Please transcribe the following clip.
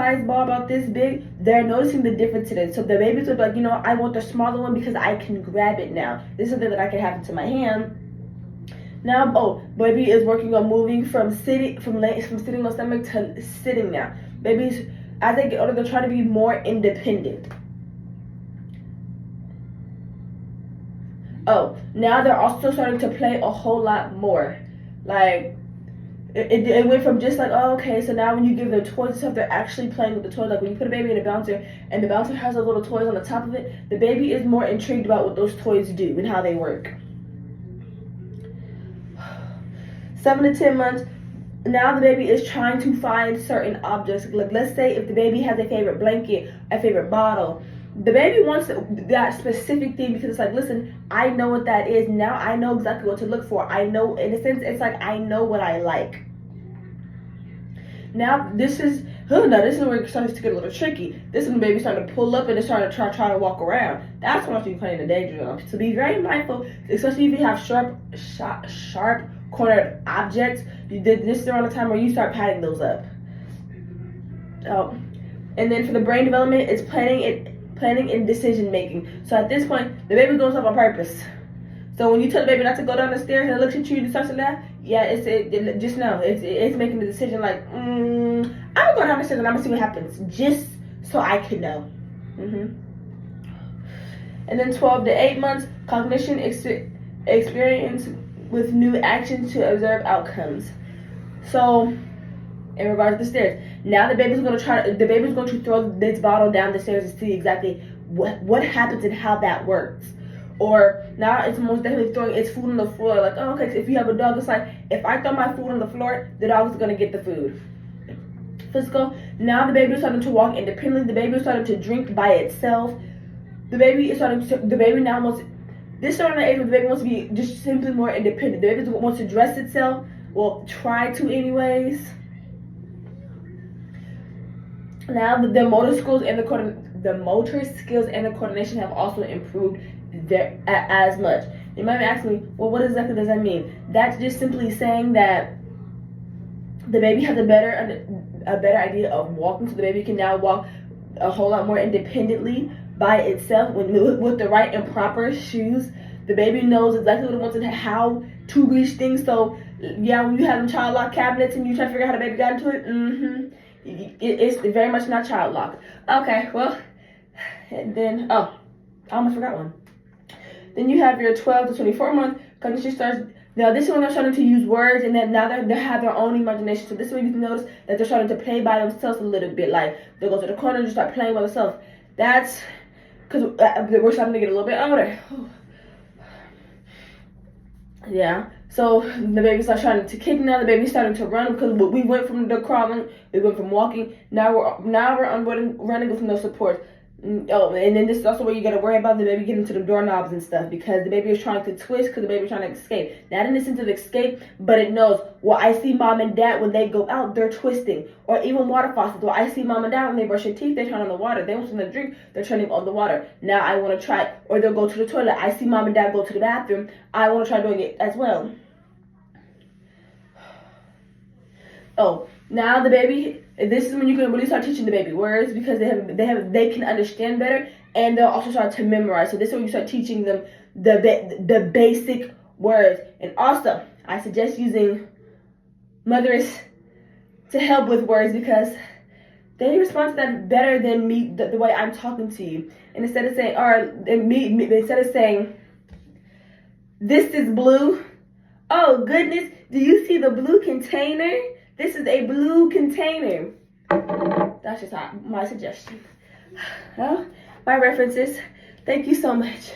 size ball about this big, they're noticing the difference in it. So the babies will be like, I want the smaller one because I can grab it now. This is something that I can have into my hand. Now, baby is working on moving from sitting on stomach to sitting now. Babies, as they get older, they're trying to be more independent. Now they're also starting to play a whole lot more. Like, it went from just like, okay, so now when you give them toys and stuff, they're actually playing with the toys. Like when you put a baby in a bouncer and the bouncer has those little toys on the top of it, the baby is more intrigued about what those toys do and how they work. 7 to 10 months, now the baby is trying to find certain objects. Like, let's say if the baby has a favorite blanket, a favorite bottle, the baby wants that specific thing because it's like, listen, I know what that is. Now I know exactly what to look for. I know, in a sense, it's like I know what I like. Now this is where it starts to get a little tricky. This is when the baby's starting to pull up and it's starting to try to walk around. That's when you're playing the danger zone. So be very mindful, especially if you have sharp cornered objects. This is around the time where you start patting those up. And then for the brain development, it's planning and decision making. So at this point, the baby's doing stuff on purpose. So when you tell the baby not to go down the stairs and it looks at you and starts to laugh, just know it's making the decision like, I'm gonna go down the stairs and I'm gonna see what happens, just so I can know. And then 12 to 8 months, cognition experience with new actions to observe outcomes. So in regards to the stairs, now the baby's going to throw this bottle down the stairs to see exactly what happens and how that works. Or now it's most definitely throwing its food on the floor. Like, okay, so if you have a dog, it's like, if I throw my food on the floor, the dog is going to get the food. Physical, now the baby is starting to walk independently. The baby is starting to drink by itself. The baby now wants, this around the age where the baby wants to be just simply more independent. The baby wants to dress itself, well, try to anyways. Now the motor skills and the coordination have also improved there as much. You might be asking me, well, what exactly does that mean? That's just simply saying that the baby has a better idea of walking, so the baby can now walk a whole lot more independently by itself with the right and proper shoes. The baby knows exactly what it wants and how to reach things. So yeah, when you have them child lock cabinets and you try to figure out how the baby got into it, it's very much not child locked. Okay, well, and then I almost forgot one. Then you have your 12 to 24 month cognition starts. Now this is when they're starting to use words, and then now they have their own imagination. So this is when you can notice that they're starting to play by themselves a little bit. Like they'll go to the corner and just start playing by themselves. That's because we're starting to get a little bit older. Yeah. So the baby starts trying to kick. Now the baby's starting to run because we went from the crawling, we went from walking. Now we're on running with no support. And then this is also where you gotta worry about the baby getting to the doorknobs and stuff, because the baby is trying to twist because the baby is trying to escape. Not in the sense of escape, but it knows, well, I see mom and dad when they go out, they're twisting. Or even water faucets. Well, I see mom and dad when they brush their teeth, they turn on the water. They want something to drink, they're turning on the water. Now I want to try. Or they'll go to the toilet. I see mom and dad go to the bathroom. I want to try doing it as well. Now the baby, this is when you can really start teaching the baby words, because they can understand better, and they'll also start to memorize. So this is when you start teaching them the basic words. And also, I suggest using mothers to help with words, because they respond to that better than me, the way I'm talking to you. And instead of saying, this is blue. Oh goodness, do you see the blue container? This is a blue container. That's just my suggestion. My references. Thank you so much.